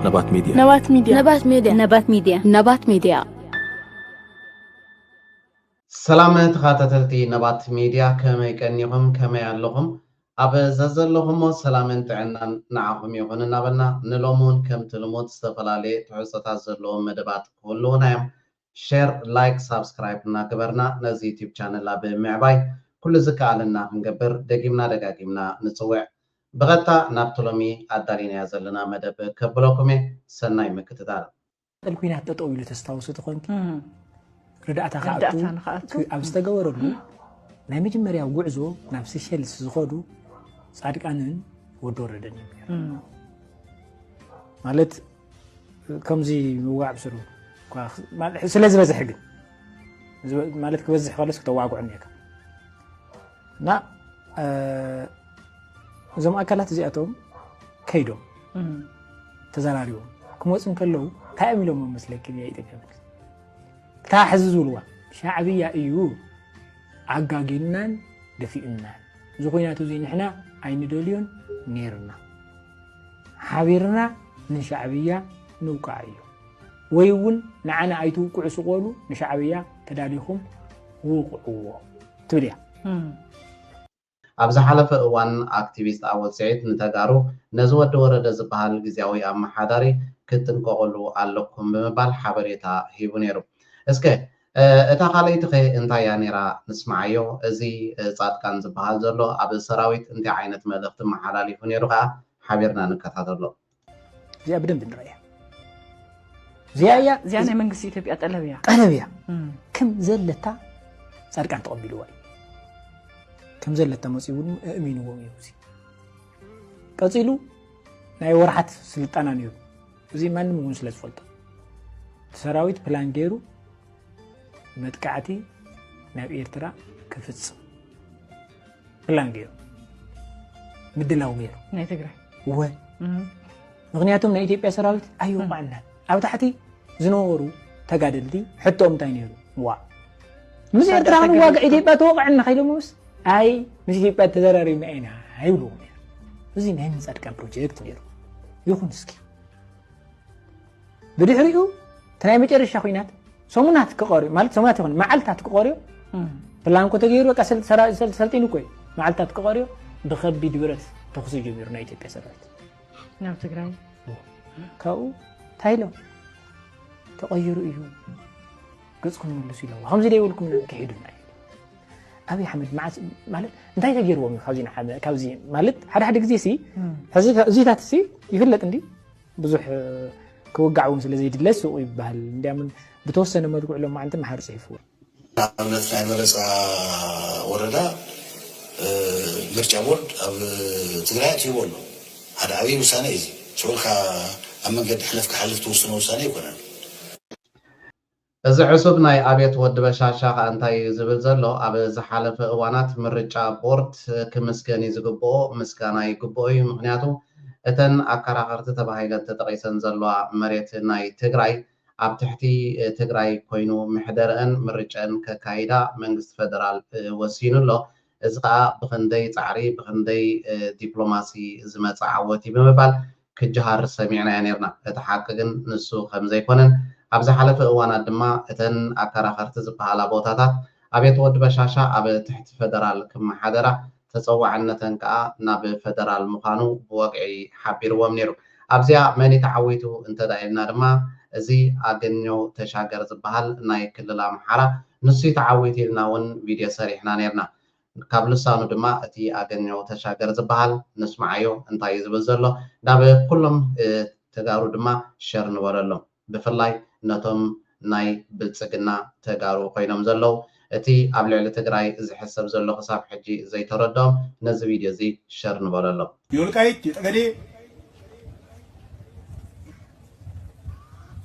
نبات ميديا نبات ميديا نبات ميديا نبات ميديا نبات ميديا سلامت خاتتلتي نبات ميديا كما يكنيهم كما يعلهم أبا زلهم سلامت عنا نعهم يهون نبنا نلومون كم تلمود استفلالي تحسط زلهم مدبات كلنا يوم شير لايك سبسكرايب نكبرنا نزي يوتيوب channel لابي معباي كل زكالنا نقبر دقيمنا دقاقيمنا نتوع بغتا نابتلومي أدارين يزلنا مدب كبلوكمي سناي مكتدار الكوينات تطويل تستوسط تخونك رداءتا خاطو أبستغورلو ናይ መጀመርያ ጉዕዞ ናብ ሲሸልስ ዝኸዱ ጻድቃንን ወዶረደን ማለት ከምዚ ምዋዕ ብስሩ ማለት ስለዚ በዝሕ ግን ማለት ክበዝሕ ከለስ ከተዋጉዕ ነካ እና እዞም ኣካላት እዚኣቶም ከይዶም ተዘራሪቦም ክመፁን ከለው እንታይ ኢሎም መስለኪ ኢትዮጵያ تا حززولوا شعبية إيو عقاقينان دفئنان زخويناتو زي نحنا عين دوليون نيرنا حابيرنا من شعبية نوقعيو ويون نعنا عيتو كعسو قولو نشعبية تداليهم وقعوه توليا أبز حلف وان أكتيفيست أول سعيد نتاقارو نزوة دورة دزبهال جزيوي أم حداري كنتن قولو ألوكم بمبال حبريتا هيبونيرو اسكي اتا خاليت خي انتا يانيرا نسمعيو ازي صادقان زبحال زلو اب سراويت انتا عينت ملخت محلالي فنيروها حبيرنا نكتاتلو زي ابدن بنرايا زي منقس إثيوبيا قلبيا كم زلتا صادقان تقبلوا كم زلتا مصيبون امينو وميوزي قصيلو ناي ورحت سلطانا نيو زي ما نمون سلس فلطه سراويت بلان غيرو متكعتي ناب إيرترا كفتس بلانجيو مدلاو ميرو ناي تقرأ وين مغنياتهم ناي إثيوبيا سراويت أيوة معنا أو تحتي زنورو تقادلتي حتى أمتانيرو وا مش إيرترا من واقع إثيوبيا توقع عنا خيلو موس أي مش إثيوبيا تزراري معينا هيولو ميرو وزي ناي نزاد كان بروجيكت ميرو يخون سكي بدي حريقو تناي مجرش شاخوينات سومنات كقاري مالت سومنات يكون معلتات كقاريو بلان كنت غيرو كسل سلطينو كوي معلتات كقاريو بخبي دبرت تخصي جمير نايت بيسرات نعم تقراي كاو تايلو تغيروا ايو قصكم ملسي لو خمسه دي ولكم كيدنا ابي حمد مالت انتي تغيروا مي خاوزين حدا كاوزي مالت حد غزي سي زيتات سي يفلط اندي بزح كوقعون سلازي يدلس ويبهل انديامن بتوصل لما تقول لهم ما عندهم حرس يفور. نحن مرسى وردا مرجع ورد أو تقرأت يقول هذا أبي وسنة إزي شو الخا أما قد حلف توصل وسنة يكون. إذا عصبنا أبيت ود بشاشة أنتي زبل زلوا أبي زحلف وانات مرجع بورد كمسكني زقبو مسكنا يقبو مغنياتو إتن أكراغرت تبعيلت تدريسن زلوا مريت ناي تقرأي ኣብ ትሕቲ ትግራይ ኮይኑ ምሕደረን ምርጫን ከካይዳ መንግስቲ ፌደራል ወሲኑሎ እዚ ከዓ ብክንደይ ፃዕሪ ብክንደይ ዲፕሎማሲ ዝመፀ ዓወት ብምባል ክጅሃር ሰሚዕና ነርና እቲ ሓቂ ግን ንሱ ከም ዘይኮነን ኣብ ዝሓለፈ እዋናት ድማ እተን ኣከራኸርቲ ዝበሃላ ቦታታት ኣብየት ወዲ በሻሻ ኣብ ትሕቲ ፌደራል ክመሓደራ ተፀዋዕነተን ከዓ ናብ ፌደራል ምዃኑ ብወግዒ ሓቢርዎም ነይሩ ኣብዚኣ መን ተዓዊቱ እንተዳኢልና ድማ እዚ ኣገኘው ተሻገር ዝበሃል ናይ ክልል ኣምሓራ ንሱ ተዓዊት ኢልና እውን ቪድዮ ሰሪሕና ነርና ካብ ልሳኑ ድማ እቲ ኣገኘው ተሻገር ዝበሃል ንስማዓዮ እንታይ ዝብል ዘሎ ናብ ኩሎም ተጋሩ ድማ ሸር ንበለሎም ብፍላይ ነቶም ናይ ብልፅግና ተጋሩ ኮይኖም ዘለው እቲ ኣብ ልዕሊ ትግራይ ዝሕሰብ ዘሎ ክሳብ ሕጂ ዘይተረድኦም ነዚ ቪድዮ እዚ ሸር ንበለሎም የወልቃይት የጠገዴ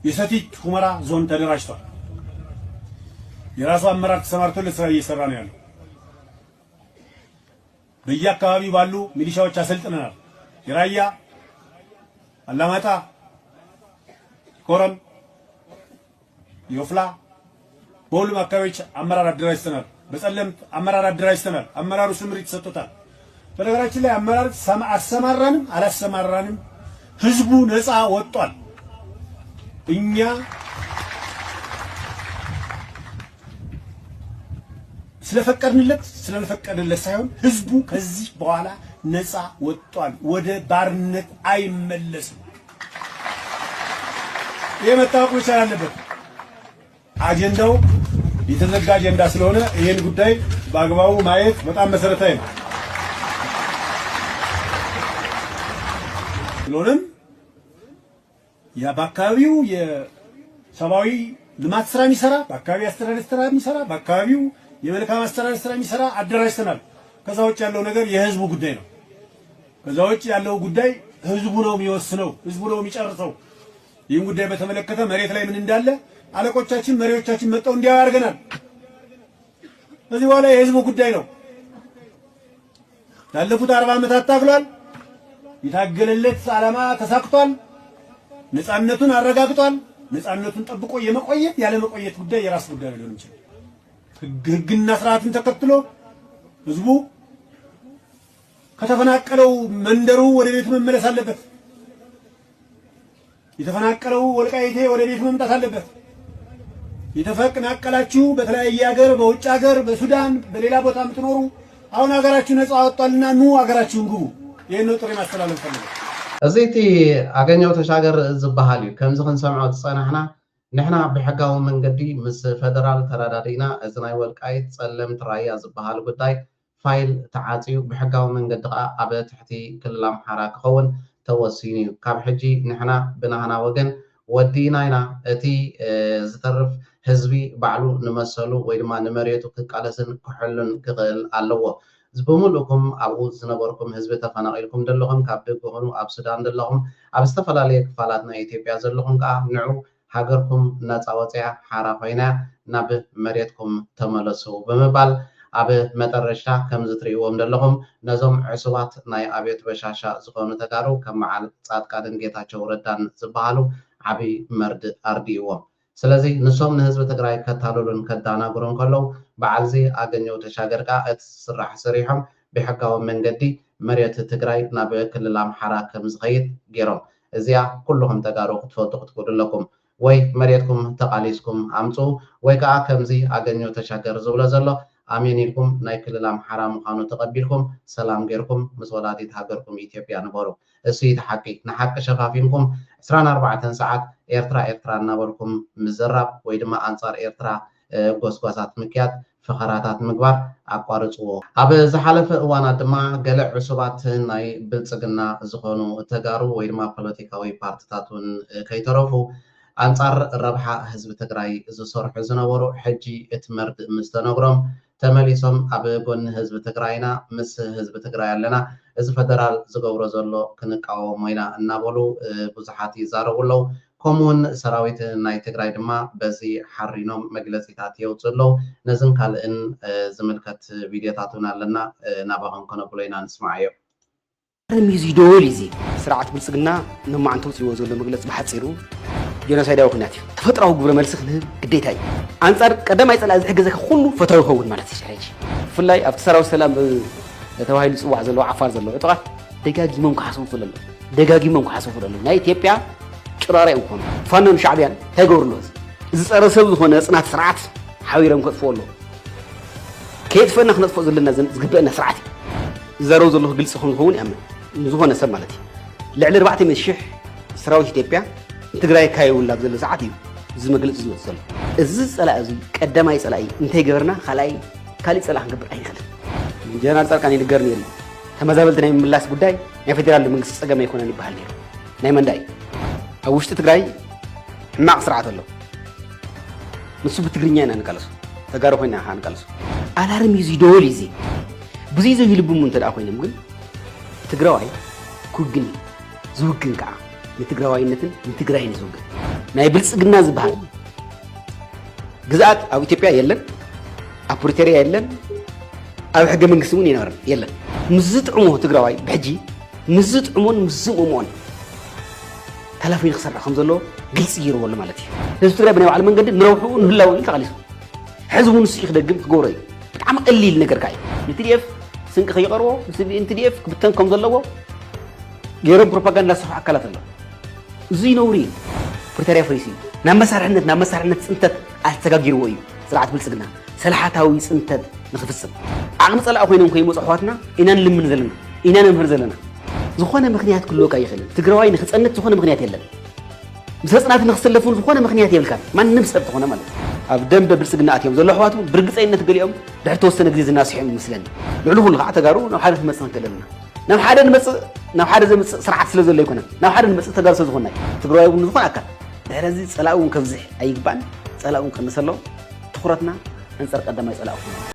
የሰቲት ሁመራ ዞን ተደራጅቷል። የራሱ አመራር ተሰማርቶ ለስራ እየሰራ ነው ያለው። በየአካባቢው ባሉ ሚሊሻዎች አሰልጥነናል። የራያ አላማጣ ኮረም የወፍላ በሁሉም አካባቢዎች አመራር አደራጅተናል። በጸለምት አመራር አደራጅተናል። አመራሩ ስምሪት ተሰጥቶታል። በነገራችን ላይ አመራር አሰማራንም አላሰማራንም ህዝቡ ነፃ ወጥቷል። እኛ ስለፈቀድንለት ሳይሆን ህዝቡ ከዚህ በኋላ ነፃ ወጥቷል። ወደ ባርነት አይመለስም። የመታወቁ ይቻል አለበት። አጀንዳው የተዘጋ አጀንዳ ስለሆነ ይሄን ጉዳይ በአግባቡ ማየት በጣም መሰረታዊ ነው። ስለሆነም በአካባቢው የሰብአዊ ልማት ስራ የሚሰራ በአካባቢ አስተዳደር ስራ የሚሰራ በአካባቢው የመልካም አስተዳደር ስራ የሚሰራ አደራጅተናል። ከዛ ውጭ ያለው ነገር የህዝቡ ጉዳይ ነው። ከዛ ውጭ ያለው ጉዳይ ህዝቡ ነው የሚወስነው፣ ህዝቡ ነው የሚጨርሰው። ይህን ጉዳይ በተመለከተ መሬት ላይ ምን እንዳለ አለቆቻችን መሪዎቻችን መጣው እንዲያው ያርገናል። ከዚህ በኋላ የህዝቡ ጉዳይ ነው። ላለፉት 40 ዓመታት ታግሏል። የታገለለት ዓላማ ተሳክቷል። ነፃነቱን አረጋግጧል። ነፃነቱን ጠብቆ የመቆየት ያለ መቆየት ጉዳይ የራስ ጉዳይ ሊሆን ይችላል። ህግና ስርዓትን ተከትሎ ህዝቡ ከተፈናቀለው መንደሩ ወደ ቤቱ መመለስ አለበት። የተፈናቀለው ወልቃይቴ ወደ ቤቱ መምጣት አለበት። የተፈናቀላችሁ በተለያየ ሀገር፣ በውጭ ሀገር፣ በሱዳን በሌላ ቦታ የምትኖሩ አሁን ሀገራችሁ ነፃ ወጣልና ኑ ሀገራችሁን ግቡ። ይሄን ነው ጥሪ ማስተላለፍ ፈልገው። እዚቲ አገኘው ተሻገር ዝበሃል እዩ ከምዚ ክንሰምዖ ዝፀናሕና ንሕና ብሕጋዊ መንገዲ ምስ ፌደራል ተረዳዲና እዚ ናይ ወልቃይት ፀለምቲ ራያ ዝበሃል ጉዳይ ፋይል ተዓፅዩ ብሕጋዊ መንገዲ ከዓ ኣብ ትሕቲ ክልል ኣምሓራ ክኸውን ተወሲኑ እዩ። ካብ ሕጂ ንሕና ብናህና ወገን ወዲና ኢና እቲ ዝተርፍ ህዝቢ ባዕሉ ንመሰሉ ወይ ድማ ንመሬቱ ክቃለስን ክሕሉን ክኽእል ኣለዎ። ብሙሉእኩም ኣብኡ ዝነበርኩም ህዝቢ ተፈናቂልኩም ዘለኹም ካብ ደገ ኾኑ ኣብ ሱዳን ዘለኹም ኣብ ዝተፈላለየ ክፋላት ናይ ኢትዮጵያ ዘለኹም ከዓ ንዑ ሃገርኩም ነፃ ወፅያ ሓራ ኮይና ናብ መሬትኩም ተመለሱ ብምባል ኣብ መጠረሻ ከም ዝትርእይዎም ዘለኹም ነዞም ዕሱባት ናይ ኣብዮት በሻሻ ዝኾኑ ተጋሩ ከም መዓል ጻድቃንን ጌታቸው ረዳን ዝበሃሉ ዓብይ መርዲ ኣርዲእዎም። ስለዚ ንሶም ንህዝቢ ትግራይ ከታልሉን ከዳናግሩን ከለው በዓልዚ ኣገኘው ተሻገር ከዓ እቲ ስራሕ ሰሪሖም ብሕጋዊ መንገዲ መሬት ትግራይ ናብ ክልል ኣምሓራ ከም ዝኸይድ ገይሮም። እዚኣ ኩልኩም ተጋሩ ክትፈልጡ ክትክእሉ ኣለኩም። ወይ መሬትኩም ተቃሊስኩም ኣምፁ ወይ ከዓ ከምዚ ኣገኘው ተሻገር ዝብሎ ዘሎ ኣሜን ኢልኩም ናይ ክልል ኣምሓራ ምዃኑ ተቐቢልኩም ሰላም ጌርኩም ምስ ወላዲት ሃገርኩም ኢትዮጵያ ነበሩ። እሱ ተሓቂ ንሓቂ ሸፋፊንኩም 24 ሰዓት ኤርትራ እናበልኩም ምዝራብ ወይ ድማ ኣንጻር ኤርትራ ጎስጓሳት ምክያድ ፍኸራታት ምግባር ኣቋርፅዎ። ኣብ ዝሓለፈ እዋናት ድማ ገለ ዕሱባት ናይ ብልፅግና ዝኾኑ ተጋሩ ወይ ድማ ፖለቲካዊ ፓርቲታት እውን ከይተረፉ ኣንጻር ረብሓ ህዝቢ ትግራይ ዝሰርሑ ዝነበሩ ሕጂ እቲ መርድእ ምስ ተነግሮም ተመሊሶም ኣብ ጎኒ ህዝቢ ትግራይና ምስ ህዝቢ ትግራይ ኣለና እዚ ፌደራል ዝገብሮ ዘሎ ክንቃወሞ ኢና እናበሉ ብዙሓት ይዛረቡ ኣለው። ከምኡውን ሰራዊት ናይ ትግራይ ድማ በዚ ሓሪኖም መግለፂታት የውፅኡ ኣለው። ነዝን ካልእን ዝምልከት ቪድዮታት እውን ኣለና ናባኹም ከነብሎ ኢና ንስማዕ እዮም። ሚዚ ደወል እዚ ስርዓት ብልፅግና ንማዓንተ ውፅእዎ ዘሎ መግለፂ ብሓፂሩ ጀኖሳይዳዊ ኩናት እዩ። ተፈጥራዊ ግብረ መልሲ ክንህብ ግዴታ እዩ። አንጻር ቀዳማይ ፀላእ ዝሕገዘካ ኩሉ ፈታዊ ይኸውን ማለት እዩ። ሕጂ ብፍላይ ኣብቲ ሰራዊት ሰላም ተባሂሉ ዝፅዋዕ ዘለዎ ዓፋር ዘለዎ እጥቃት ደጋጊሞም ክሓስቡ ኣለዎ። ደጋጊሞም ክሓስቡ ኣለዎ። ናይ ኢትዮጵያ ጭራራ ይኮኑ ፋኖን ሻዕብያን እንታይ ገብሩ ኣለዎ? እዚ ፀረ ሰብ ዝኾነ ፅናት ስርዓት ሓቢሮም ከጥፍዎ ኣለዎ። ከየጥፈና ክነጥፍኦ ዘለና ዝግበአና ስርዓት እዩ። ዝዛረቡ ዘለኹ ግልፂ ክኸውን ይኣምን ዝኾነ ሰብ ማለት እዩ። ልዕሊ 400,000 ሰራዊት ኢትዮጵያ ትግራይ ካይውላ ዘሎ ሰዓት እዩ እዚ መግለፂ ዝወፅ ዘሎ። እዚ ፀላእ እዚ ቀዳማይ ፀላእ እንታይ ገበርና ካሊእ ፀላእ ክንገብር ኣይንኽእልን። ጀነራል ጻድቃን ይንገር ነይሩ ተመዛበልቲ ናይ ምምላስ ጉዳይ ናይ ፌደራል መንግስቲ ፀገም ኣይኮነን ይበሃል ነይሩ። ናይ መንዳይ ኣብ ውሽጢ ትግራይ ሕማቕ ስርዓት ኣሎ። ንሱ ብትግርኛ ኢና ንቃለሱ ተጋሩ ኮይና ኢኻ ንቃለሱ ኣላርም እዩ ደወል እዚ ብዙይ ዘይልብሙ እንተደኣ ኮይኖም ግን ትግራዋይ ክውግን ዝውግን ከዓ ንትግራዋይነትን ንትግራይን ዝውግን ናይ ብልፅግና ዝበሃል ግዝኣት ኣብ ኢትዮጵያ የለን፣ ኣብ ፕሪቶሪያ የለን፣ ኣብ ሕገ መንግስቲ እውን ይነበርን የለን። ምስ ዝጥዕሞ ትግራዋይ ብሕጂ ምስ ዝጥዕሞን ምስ ዝምእሞን ተላፊኑ ክሰርሕ ከም ዘለዎ ግልፂ ገይርዎ ኣሎ ማለት እዩ። ህዝቢ ትግራይ ብናይ ባዕሉ መንገዲ ንረብሑ ንህላው ኢሉ ተቃሊሱ ሕዚ እውን ንሱ ክደግም ክገብሮ እዩ። ብጣዕሚ ቀሊል ነገር ከዓ እዩ። ንቲዲኤፍ ስንቂ ከይቀርቦ ንቲዲኤፍ ክብተን ከም ዘለዎ ገይሮም ፕሮፓጋንዳ ዝሰርሑ ኣካላት ኣሎ። እዚ ነውሪ እዩ። ፕሪቶሪያ ፈሪሱ ናብ መሳርሕነት ፅንተት ኣስተጋጊርዎ እዩ ስርዓት ብልፅግና ሰላሓታዊ ፅንተት ንኽፍፅም ዓቕሚ ፀላእ ኮይኖም ከይመፁ ኣሕዋትና ኢና ንልምን ዘለና ኢና ነምህር ዘለና ዝኾነ ምክንያት ክህልወካ ይኽእል ትግራዋይ ንኽፀንት ዝኾነ ምክንያት የለን ምስ ህፅናት ንኽሰለፉን ዝኾነ ምክንያት የብልካ ማንም ሰብ ትኾነ ማለት ኣብ ደንበ ብልፅግና ኣትዮም ዘሎ ኣሕዋቱ ብርግፀኝነት ገሊኦም ድሕሪ ተወሰነ ግዜ ዝናስሖም ይመስለኒ ልዕሊ ኩሉ ከዓ ተጋሩ ናብ ሓደ ክመፅእ ንክእለና ናብ ሓደ ዘምፅእ ስርዓት ስለ ዘሎ ኣይኮነን ናብ ሓደ ንመፅእ ተጋሩ ስለ ዝኾና እዩ ትግራዋይ እውን ዝኾነ ኣካል ድሕሪ እዚ ፀላእ እውን ከብዝሕ ኣይግባእን ፀላእ እውን ቅንስ ኣሎ ትኩረትና አንፃር ቀዳማይ ፀላእ ኮይኑ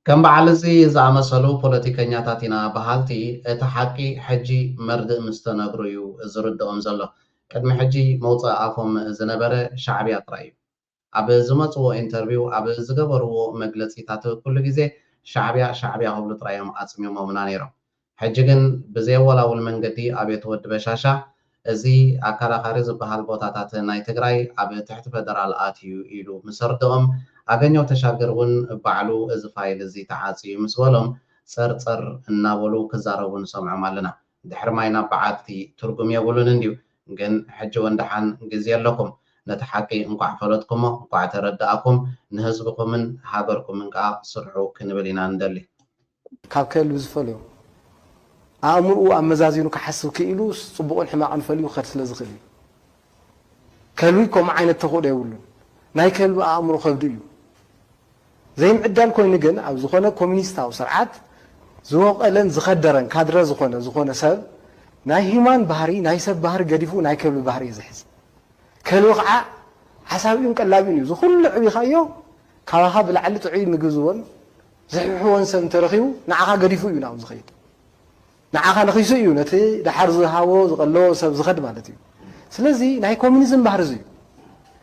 ከም በዓል እዚ ዝኣመሰሉ ፖለቲከኛታት ኢና ባህልቲ እቲ ሓቂ ሕጂ መርድእ ምስ ተነግሩ እዩ ዝርድኦም ዘሎ ቅድሚ ሕጂ መውፅእ ኣፎም ዝነበረ ሻዕብያ ጥራይ እዩ ኣብ ዝመፅዎ ኢንተርቪው ኣብ ዝገበርዎ መግለፂታት ኩሉ ግዜ ሻዕብያ ክብሉ ጥራዮም ኣፅሚሞምና ነይሮም ሕጂ ግን ብዘይወላውል መንገዲ ኣብ ቤት ወዲ በሻሻ እዚ ኣከራኻሪ ዝበሃል ቦታታት ናይ ትግራይ ኣብ ትሕቲ ፌደራል ኣትዩ ኢሉ ምስ ርድኦም ኣገኘው ተሻገር እውን ባዕሉ እዚ ፋይል እዚ ተዓፅዩ ምስ በሎም ፀርፀር እናበሉ ክዛረቡ ንሰምዖም ኣለና ድሕሪ ማይ ናብ በዓልቲ ትርጉም የብሉን እንድዩ ግን ሕጂ ወንድሓን ግዜ ኣለኩም ነቲ ሓቂ እንኳዕ ፈለጥኩሞ እንኳዕ ተረዳእኩም ንህዝብኩምን ሃገርኩምን ከዓ ስርሑ ክንብል ኢና ንደሊ ካብ ከልቢ ዝፈልዮ ኣእምርኡ ኣመዛዚኑ ክሓስብ ክኢሉ ፅቡቕን ሕማቕን ፈልዩ ክኸድ ስለ ዝኽእል እዩ ከልቢ ከምኡ ዓይነት ተኽእሎ የብሉን ናይ ከልቢ ኣእምሮ ከብዲ እዩ ዘይምዕዳል ኮይኑ ግን ኣብ ዝኾነ ኮሚኒስታዊ ስርዓት ዝወቐለን ዝኸደረን ካድረ ዝኾነ ሰብ ናይ ሂማን ባህሪ ናይ ሰብ ባህሪ ገዲፉ ናይ ከልቢ ባህሪ እዩ ዝሕዝ ከልቢ ከዓ ሓሳቢኡን ቀላቢኡን እዩ ዝኩሉ ዕብይኻዮ ካባኻ ብላዕሊ ጥዑይ ምግዝዎን ዝሕሕዎን ሰብ እንተረኺቡ ንዓኻ ገዲፉ እዩ ናብኡ ዝኸይድ ንዓኻ ነኺሱ እዩ ነቲ ድሓር ዝሃቦ ዝቐለቦ ሰብ ዝኸድ ማለት እዩ ስለዚ ናይ ኮሚኒዝም ባህሪ እዩ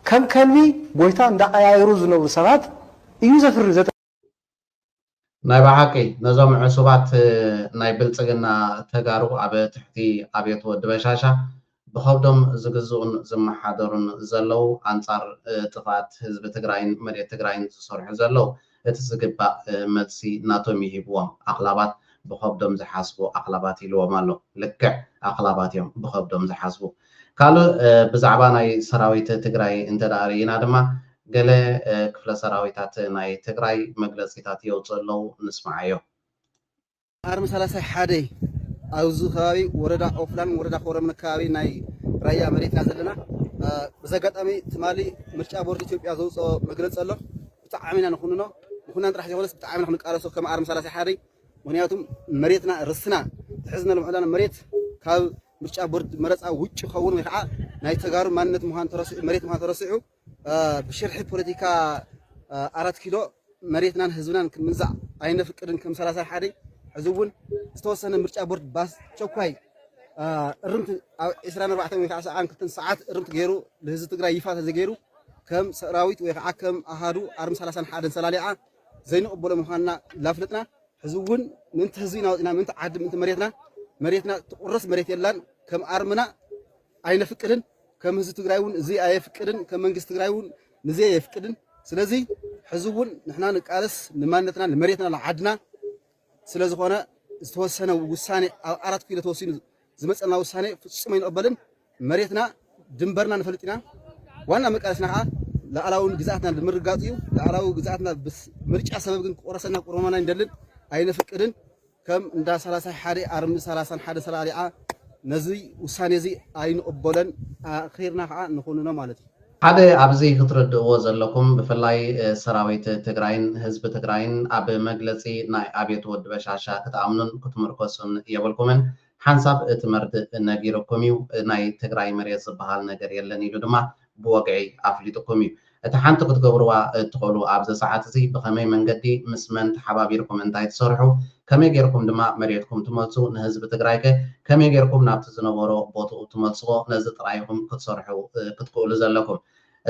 ከም ከልቢ ጎይታ እንዳቀያየሩ ዝነብሩ ሰባት እዩ ዘፍሪ ናይ ባሓቂ ነዞም ዕሱባት ናይ ብልፅግና ተጋሩ ኣብ ትሕቲ ኣብየት ወዲ በሻሻ ብከብዶም ዝግዝኡን ዝመሓደሩን ዘለው ኣንፃር ጥፋት ህዝቢ ትግራይን መሬት ትግራይን ዝሰርሑ ዘለው እቲ ዝግባእ መልሲ ናቶም ይሂብዎም ኣኽላባት ብከብዶም ዝሓስቡ ኣኽላባት ኢልዎም ኣሎ ልክዕ ኣኽላባት እዮም ብከብዶም ዝሓስቡ ካልእ ብዛዕባ ናይ ሰራዊት ትግራይ እንተዳርኢና ድማ ገለ ክፍለ ሰራዊታት ናይ ትግራይ መግለፂታት የውፅኡ ኣለው ንስማዓዮ ኣርሚ 31 ኣብዚ ከባቢ ወረዳ ኦፍላን ወረዳ ኮረም ከባቢ ናይ ራያ መሬትና ዘለና ብዘጋጣሚ ትማሊ ምርጫ ቦርድ ኢትዮጵያ ዘውፅኦ መግለፂ ኣሎ ብጣዕሚ ኢና ንኹንኖ ንኹናን ጥራሕ ዘይኮነስ ብጣዕሚ ኢና ክንቃለሶ ከም ኣርሚ 31 ምክንያቱም መሬትና ርስና ትሕዝነሉ ምዕላን መሬት ካብ ምርጫ ቦርድ መረፃ ውጭ ኸውን ወይ ከዓ ናይ ተጋሩ ማንነት ምዃን ተረሲዑ መሬት ምዃን ተረሲዑ ብሽርሒ ፖለቲካ 4 ኪሎ መሬትናን ህዝብናን ክምንዛዕ ኣይነፍቅድን ከም 31 ሕዚ እውን ዝተወሰነ ምርጫ ቦርድ ባስቸኳይ እርምቲ ኣብ 24 ወይ ከዓ 2 ሰዓት እርምቲ ገይሩ ንህዝቢ ትግራይ ይፋ ተዘገይሩ ከም ሰራዊት ወይ ከዓ ከም ኣሃዱ ኣርሚ 31 ሰላሊዓ ዘይንቕበሎ ምዃንና ላፍለጥና ሕዚ እውን ምንቲ ህዝቢ ናወፅና ምንቲ ዓዲ ምንቲ መሬትና ትቁረስ መሬት የላን ከም ኣርምና ኣይነፍቅድን ከም ህዝቢ ትግራይ እውን እዚ ኣይፍቅድን ከም መንግስቲ ትግራይ እውን ንዚ ኣይፍቅድን ስለዚ ሕዚ እውን ንሕና ንቃለስ ንማንነትና ንመሬትና ለዓድና ስለ ዝኾነ ዝተወሰነ ውሳኔ ኣብ 4 ኪሎ ተወሲኑ ዝመፀልና ውሳኔ ፍጹም ኣይንቕበልን መሬትና ድንበርና ንፈልጥና ዋና መቃለስና ከዓ ላዕላውን ግዛኣትና ንምርጋፅ እዩ ላዕላዊ ግዛኣትና ምርጫ ሰበብ ግን ክቆረሰና ቁርማና ይደልን ኣይነፍቅድን ከም እንዳ 31 ኣርሚ 31 ሰላሊዓ ነዚ ውሳኔ እዚ ኣይንቕበለን ኣኺርና ከዓ ንኹንኖ ማለት እዩ ሓደ ኣብዚ ክትርድእዎ ዘለኩም ብፍላይ ሰራዊት ትግራይን ህዝቢ ትግራይን ኣብ መግለፂ ናይ ኣብየት ወዲ በሻሻ ክትኣምኑን ክትምርኮሱን የብልኩምን ሓንሳብ እቲ መርድእ ነጊርኩም እዩ ናይ ትግራይ መሬት ዝበሃል ነገር የለን ኢሉ ድማ ብወግዒ ኣፍሊጥኩም እዩ እቲ ሓንቲ ክትገብርዋ እትኽእሉ ኣብዚ ሰዓት እዚ ብኸመይ መንገዲ ምስ መን ተሓባቢርኩም እንታይ ትሰርሑ ከመይ ጌርኩም ድማ መሬትኩም ትመልሱ ንህዝቢ ትግራይ ከመይ ጌርኩም ናብቲ ዝነበሮ ቦትኡ ትመልስዎ ነዚ ጥራይኩም ክትሰርሑ ክትክእሉ ዘለኩም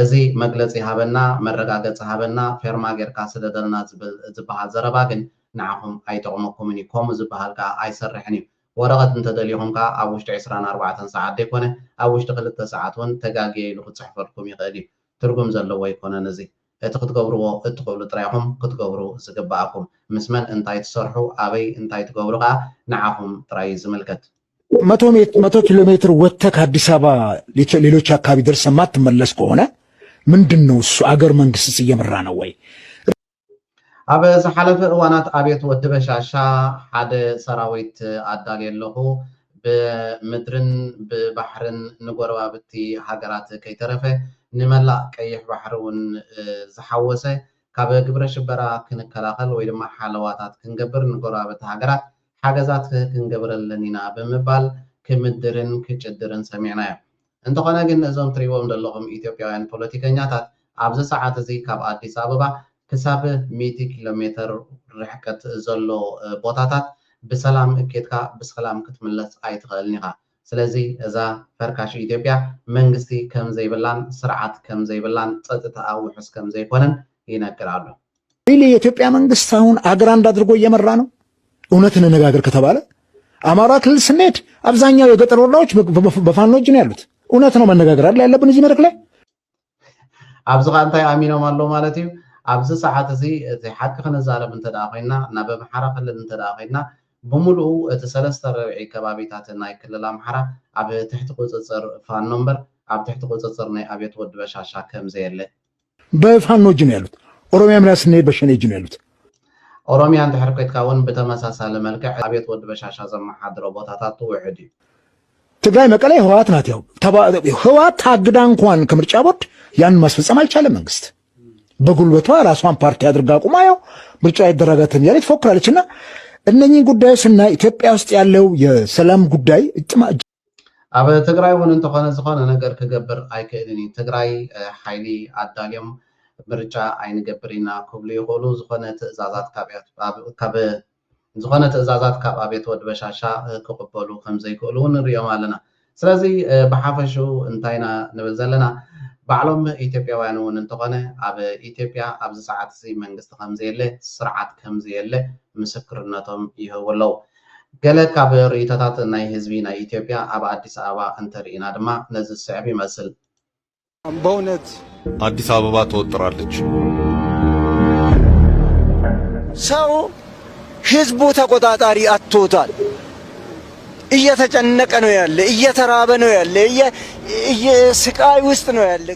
እዚ መግለፂ ሃበና መረጋገፂ ሃበና ፌርማ ጌርካ ስለደልና ዝበሃል ዘረባ ግን ንዓኹም ኣይጠቕመኩምን እዩ ከምኡ ዝበሃል ከዓ ኣይሰርሕን እዩ ወረቐት እንተደልይኹም ከዓ ኣብ ውሽጢ 24 ሰዓት ዘይኮነ ኣብ ውሽጢ 2 ሰዓት እውን ተጋጊየ ኢሉ ክፅሕፈልኩም ይኽእል እዩ ትርጉም ዘለዎ ኣይኮነን እዚ እቲ ክትገብርዎ እትኽእሉ ጥራይኹም ክትገብሩ ዝግባኣኩም ምስ መን እንታይ ትሰርሑ ኣበይ እንታይ ትገብሩ ከዓ ንዓኹም ጥራይ ዝምልከት 100 ኪሎ ሜትር ወጥተህ አዲስ አበባ ሌሎች አካባቢ ድረስ ማትመለስ ከሆነ ምንድነው እሱ አገር መንግስትስ እየመራ ነው ወይ? ኣብ ዝሓለፈ እዋናት ኣብየት ወዲ በሻሻ ሓደ ሰራዊት ኣዳልየለኹ ብምድርን ብባሕርን ንጎረባብቲ ሃገራት ከይተረፈ ንመላእ ቀይሕ ባሕሪ እውን ዝሓወሰ ካብ ግብረ ሽበራ ክንከላኸል ወይ ድማ ሓለዋታት ክንገብር ንጎረባብቲ ሃገራት ሓገዛት ክንገብረለን ኢና ብምባል ክምድርን ክጭድርን ሰሚዕናዮ። እንተኾነ ግን እዞም ትሪእዎም ዘለኹም ኢትዮጵያውያን ፖለቲከኛታት ኣብዚ ሰዓት እዚ ካብ ኣዲስ ኣበባ ክሳብ 100 ኪሎ ሜትር ርሕቀት ዘሎ ቦታታት ብሰላም እኬትካ ብሰላም ክትምለስ ኣይትኽእልን ኢኻ። ስለዚ እዛ ፈርካሽ ኢትዮጵያ መንግስቲ ከም ዘይብላን ስርዓት ከም ዘይብላን ፀጥታኣ ውሑስ ከም ዘይኮነን ይነግር ኣሎ። የኢትዮጵያ መንግስት አሁን አገር አንድ አድርጎ እየመራ ነው። እውነት እንነጋገር ከተባለ አማራ ክልል ስንሄድ አብዛኛው የገጠር ወረዳዎች በፋኖ እጅ ነው ያሉት። እውነት ነው መነጋገር አለ ያለብን እዚህ መድረክ ላይ ኣብዚ ኸ እንታይ ኣሚኖም ኣሎ ማለት እዩ። ኣብዚ ሰዓት እዚ እቲ ሓቂ ክንዛረብ እንተደኣ ኮይና ናብ ኣምሓራ ክልል እንተደኣ ኮይና ብምሉኡ እቲ 3/4 ከባቢታት ናይ ክልል ኣምሓራ ኣብ ትሕቲ ቁፅፅር ፋኖ እምበር ኣብ ትሕቲ ቁፅፅር ናይ ኣብየት ወዲ በሻሻ ከም ዘየለ በፋኖ እጅ ነው ያሉት። ኦሮሚያ ምን ስንሄድ በሸኔ እጅ ነው ያሉት። ኦሮሚያ እንድሕር ኮይትካ እውን ብተመሳሳሊ መልክዕ ኣብየት ወዲ በሻሻ ዘመሓድሮ ቦታታት ውሕድ እዩ። ትግራይ መቀሌ ህወሓት ናት። ያው ህወሓት ታግዳ እንኳን ከምርጫ ቦርድ ያን ማስፈጸም አልቻለም። መንግስት በጉልበቷ ራሷን ፓርቲ አድርጋ ቁማ ያው ምርጫ ይደረጋትን ያለች ትፎክራለችና እነኚህ ጉዳዮች ስናይ ኢትዮጵያ ውስጥ ያለው የሰላም ጉዳይ ኣብ ትግራይ እውን እንተኾነ ዝኾነ ነገር ክገብር ኣይክእልን እዩ። ትግራይ ሓይሊ ኣዳልዮም ምርጫ ኣይንገብር ኢና ክብሉ ይኽእሉ። ዝኾነ ትእዛዛት ካብ ኣብየት ወዲ በሻሻ ክቕበሉ ከም ዘይክእሉ እውን ንሪኦም ኣለና። ስለዚ ብሓፈሹ እንታይና ንብል ዘለና ባዕሎም ኢትዮጵያውያን እውን እንተኾነ ኣብ ኢትዮጵያ ኣብዚ ሰዓት እዚ መንግስቲ ከም ዘየለ ስርዓት ከም ዘየለ ምስክርነቶም ይህቡ ኣለዉ። ገለ ካብ ርእይቶታት ናይ ህዝቢ ናይ ኢትዮጵያ ኣብ አዲስ አበባ እንተርኢና ድማ ነዚ ስዕብ ይመስል። በእውነት አዲስ አበባ ተወጥራለች። ሰው ህዝቡ ተቆጣጣሪ አጥቶታል። እየተጨነቀ ነው ያለ፣ እየተራበ ነው ያለ፣ ስቃይ ውስጥ ነው ያለ።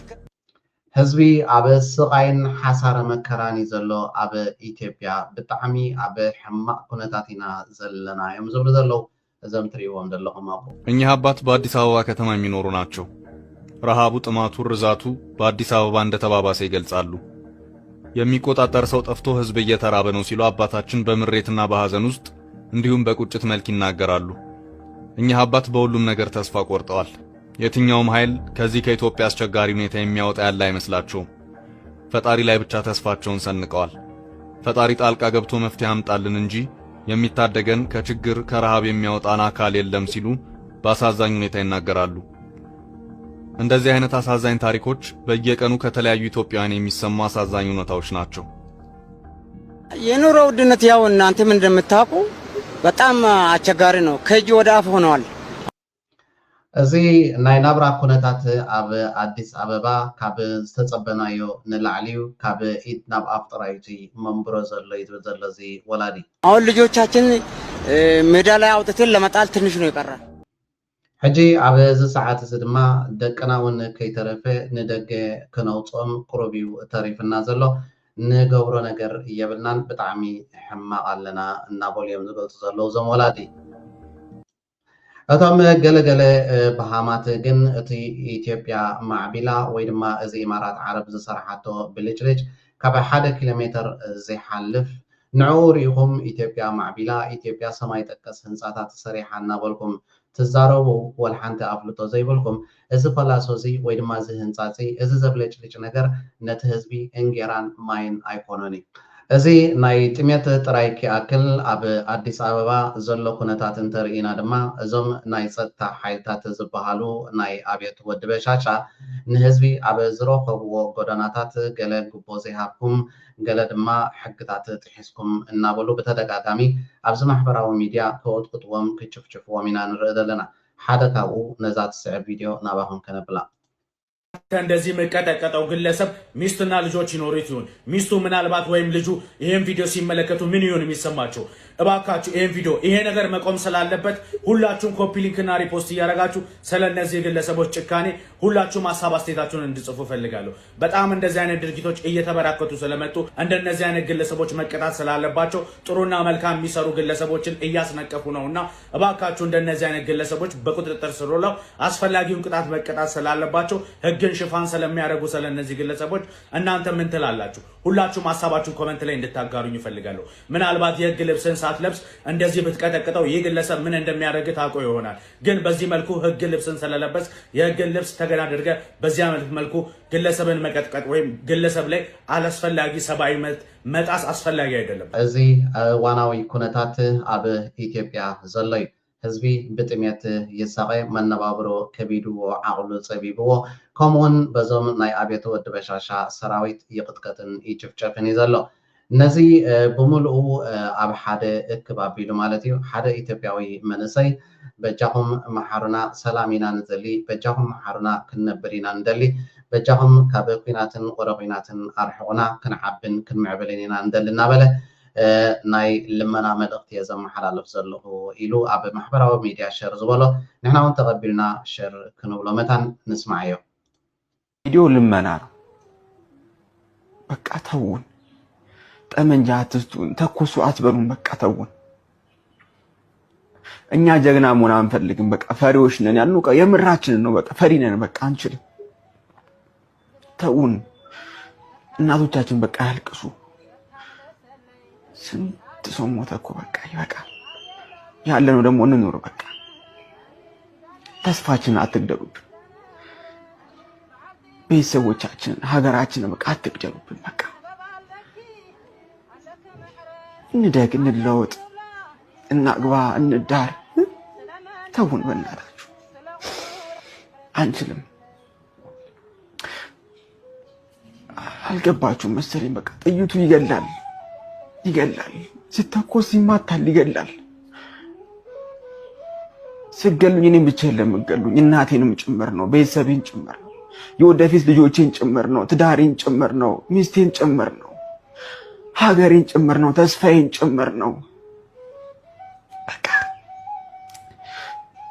ህዝቢ ኣብ ስቃይን ሓሳረ መከራን ዘሎ ኣብ ኢትዮጵያ ብጣዕሚ ኣብ ሕማቅ ኩነታት ኢና ዘለና እዮም ዝብሉ ዘለው እዞም ትሪእዎም ዘለኹም አቦ። እኚህ አባት በአዲስ አበባ ከተማ የሚኖሩ ናቸው። ረሃቡ፣ ጥማቱ፣ ርዛቱ በአዲስ አበባ እንደተባባሰ ይገልጻሉ። የሚቆጣጠር ሰው ጠፍቶ ህዝብ እየተራበ ነው ሲሉ አባታችን በምሬትና በሐዘን ውስጥ እንዲሁም በቁጭት መልክ ይናገራሉ። እኚህ አባት በሁሉም ነገር ተስፋ ቆርጠዋል። የትኛውም ኃይል ከዚህ ከኢትዮጵያ አስቸጋሪ ሁኔታ የሚያወጣ ያለ አይመስላቸውም። ፈጣሪ ላይ ብቻ ተስፋቸውን ሰንቀዋል። ፈጣሪ ጣልቃ ገብቶ መፍትሄ አምጣልን እንጂ የሚታደገን ከችግር ከረሃብ የሚያወጣን አካል የለም ሲሉ በአሳዛኝ ሁኔታ ይናገራሉ። እንደዚህ አይነት አሳዛኝ ታሪኮች በየቀኑ ከተለያዩ ኢትዮጵያውያን የሚሰሙ አሳዛኝ እውነታዎች ናቸው። የኑሮ ውድነት ያው እናንተም እንደምታውቁ በጣም አስቸጋሪ ነው። ከእጅ ወደ አፍ ሆነዋል። እዚ ናይ ናብራ ኩነታት ኣብ አዲስ አበባ ካብ ዝተጸበናዮ ንላዕሊዩ ካብ ኢድ ናብ ኣፍ ጥራይቲ መንብሮ ዘሎ ይብል ዘሎ እዚ ወላዲ አሁን ልጆቻችን ሜዳ ላይ አውጥተን ለመጣል ትንሽ ነው የቀረ። ሕጂ ኣብ እዚ ሰዓት እዚ ድማ ደቅና እውን ከይተረፈ ንደገ ክነውፅኦም ቁሩብ እዩ ተሪፍና ዘሎ ንገብሮ ነገር የብልናን ብጣዕሚ ሕማቅ ኣለና እናበሉ እዮም ዝገልጹ ዘለዉ እዞም ወላዲ። እቶም ገለገለ ባሃማት ግን እቲ ኢትዮጵያ ማዕቢላ ወይ ድማ እዚ ኢማራት ዓረብ ዝሰርሓቶ ብልጭልጭ ካብ 1 ኪሎ ሜትር ዘይሓልፍ ንዕኡ ሪኢኹም ኢትዮጵያ ማዕቢላ ኢትዮጵያ ሰማይ ጠቀስ ህንፃታት ሰሪሓ እናበልኩም ትዛረቡ ወልሓንቲ ኣፍልጦ ዘይብልኩም እዚ ፈላሶ እዚ ወይ ድማ እዚ ህንፃ እዚ እዚ ዘብለጭልጭ ነገር ነቲ ህዝቢ እንጌራን ማይን ኣይኮነን እዩ። እዚ ናይ ጥሜት ጥራይ ክኣክል ኣብ አዲስ አበባ ዘሎ ኩነታት እንተርኢና ድማ እዞም ናይ ፀጥታ ሓይልታት ዝበሃሉ ናይ ኣብየት ወዲ በሻሻ ንህዝቢ ኣብ ዝረኸብዎ ጎደናታት ገለ ግቦ ዘይሃብኩም ገለ ድማ ሕግታት ጥሒስኩም እናበሉ በተደጋጋሚ ኣብዚ ማሕበራዊ ሚድያ ከወጥቅጥዎም ክጭፍጭፍዎም ኢና ንርኢ ዘለና። ሓደ ካብኡ ነዛ ትስዕብ ቪድዮ ናባኹም ከነብላ። እንደዚህ መቀጠቀጠው ግለሰብ ሚስትና ልጆች ይኖሩት ይሁን ሚስቱ ምናልባት ወይም ልጁ ይሄን ቪዲዮ ሲመለከቱ ምን ይሆን የሚሰማቸው? እባካችሁ ይሄን ቪዲዮ ይሄ ነገር መቆም ስላለበት ሁላችሁም ኮፒ ሊንክና ሪፖስት እያደረጋችሁ ስለነዚህ ግለሰቦች ጭካኔ ሁላችሁም ሐሳብ አስተያየታችሁን እንድጽፉ ፈልጋለሁ። በጣም እንደዚህ አይነት ድርጊቶች እየተበራከቱ ስለመጡ እንደነዚህ አይነት ግለሰቦች መቀጣት ስላለባቸው ጥሩና መልካም የሚሰሩ ግለሰቦችን እያስነቀፉ ነውና እባካችሁ እንደነዚህ አይነት ግለሰቦች በቁጥጥር ስር ውለው አስፈላጊውን ቅጣት መቀጣት ስላለባቸው ህግን ሽፋን ስለሚያደርጉ ስለነዚህ ግለሰቦች እናንተ ምን ትላላችሁ? ሁላችሁም ሐሳባችሁን ኮሜንት ላይ እንድታጋሩኝ ይፈልጋለሁ። ምናልባት የህግ ልብስን ሳትለብስ እንደዚህ ብትቀጠቅጠው ይህ ግለሰብ ምን እንደሚያደርግ ታውቆ ይሆናል። ግን በዚህ መልኩ ህግ ልብስን ስለለበስ የህግን ልብስ ተገና አድርገ በዚያ መልኩ ግለሰብን መቀጥቀጥ ወይም ግለሰብ ላይ አላስፈላጊ ሰብአዊ መብት መጣስ አስፈላጊ አይደለም። እዚ ዋናዊ ኩነታት ኣብ ኢትዮጵያ ዘሎ እዩ። ህዝቢ ብጥሜት ይሳቀ መነባብሮ ከቢድዎ ዓቅሉ ፀቢብዎ ከምኡውን በዞም ናይ ኣብየተ ወዲ በሻሻ ሰራዊት ይቅጥቀጥን ይጭፍጨፍን እዩ ዘሎ። ነዚ ብምልኡ ኣብ ሓደ እክብ ኣቢሉ ማለት እዩ ሓደ ኢትዮጵያዊ መንእሰይ በጃኹም መሓሩና ሰላም ኢና ንደሊ በጃኹም መሓሩና ክንነብር ኢና ንደሊ በጃኹም ካብ ኩናትን ቆረ ኩናትን ኣርሕቁና ክንዓብን ክንምዕብልን ኢና ንደሊ እናበለ ናይ ልመና መልእክቲ እየ ዘመሓላለፍ ዘለኹ ኢሉ ኣብ ማሕበራዊ ሚድያ ሸር ዝበሎ ንሕና እውን ተቐቢልና ሸር ክንብሎ መታን ንስማዕ እዮ። ቪዲዮ ልመና ነው። በቃ ተውን፣ ጠመንጃ አትስጡን፣ ተኩሱ አትበሉን። በቃ ተውን። እኛ ጀግና መሆን አንፈልግም። በቃ ፈሪዎች ነን ያልነው የምራችንን ነው። በቃ ፈሪ ነን። በቃ አንችልም። ተውን። እናቶቻችን በቃ ያልቅሱ። ስንት ሰው ሞተ እኮ በቃ ይበቃል። ያለነው ደግሞ እንኖር። በቃ ተስፋችንን አትግደሉብን። ቤተሰቦቻችንን ሀገራችንን በቃ አትግደሉብን። በቃ እንደግ፣ እንለወጥ፣ እናግባ፣ እንዳር። ተውን በእናታችሁ። አንችልም። አልገባችሁም መሰለኝ። በቃ ጥይቱ ይገላል፣ ሲተኮስ ይማታል፣ ይገላል። ስገሉኝ እኔም ብቻ የለም የምገሉኝ፣ እናቴንም ጭምር ነው፣ ቤተሰቤን ጭምር ነው፣ የወደፊት ልጆቼን ጭምር ነው፣ ትዳሬን ጭምር ነው፣ ሚስቴን ጭምር ነው፣ ሀገሬን ጭምር ነው፣ ተስፋዬን ጭምር ነው። በቃ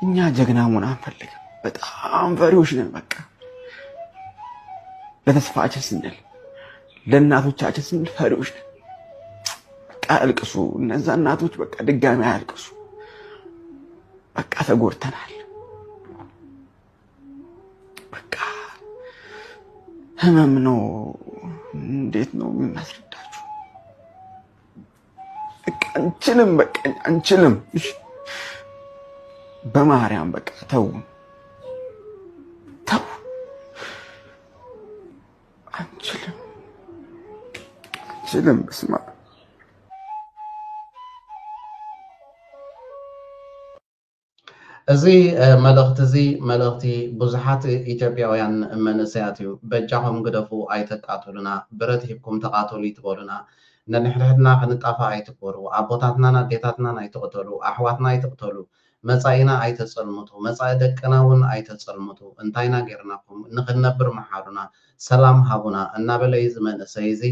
እኛ ጀግና መሆን አንፈልግም። በጣም ፈሪዎች ነን። በቃ ለተስፋችን ስንል ለእናቶቻችን ስንል ፈሪዎች ነን። በቃ አልቅሱ። እነዛ እናቶች በቃ ድጋሚ አያልቅሱ። በቃ ተጎድተናል። በቃ ህመም ነው። እንዴት ነው የምናስረዳችሁ? በቃ አንችልም። በቃ አንችልም። በማርያም በቃ ተው። አንችልም። በስመ አብ። እዚ መልእክቲ እዚ መልእክቲ ብዙሓት ኢትዮጵያውያን መንእሰያት እዩ። በጃኹም ግደፉ ኣይተቃተሉና፣ ብረት ሂብኩም ተቃተሉ ይትበሉና፣ ነንሕድሕድና ክንጣፋ ኣይትግበሩ፣ ኣቦታትናን ኣዴታትናን ኣይትቕተሉ፣ ኣሕዋትና ኣይትቕተሉ፣ መፃኢና ኣይተፀልምቱ፣ መፃኢ ደቅና እውን ኣይተፀልምቱ፣ እንታይና ጌርናኩም ንክንነብር መሓሩና፣ ሰላም ሃቡና እናበለ እዚ መንእሰይ እዚ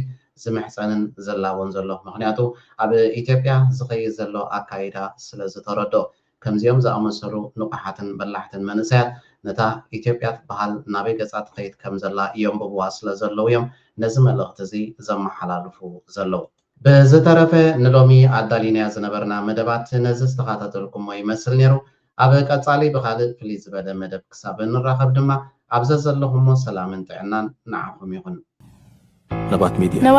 ዝምሕፀንን ዘላቦን ዘሎ። ምክንያቱ ኣብ ኢትዮጵያ ዝኸይድ ዘሎ ኣካይዳ ስለ ዝተረድኦ ከምዚኦም ዝኣመሰሉ ንቑሓትን በላሕትን መንእሰያት ነታ ኢትዮጵያ ትበሃል ናበይ ገፃ ትኸይድ ከም ዘላ የንብብዋ ስለ ዘለው እዮም ነዚ መልእክቲ እዚ ዘመሓላልፉ ዘለው። ብዝተረፈ ንሎሚ ኣዳሊናያ ዝነበርና መደባት ነዚ ዝተኸታተልኩሞ ይመስል ነይሩ። ኣብ ቀፃሊ ብካልእ ፍልይ ዝበለ መደብ ክሳብ እንራኸብ ድማ ኣብዘ ዘለኹሞ ሰላምን ጥዕናን ንዓኹም ይኹን። ነባት ሚድያ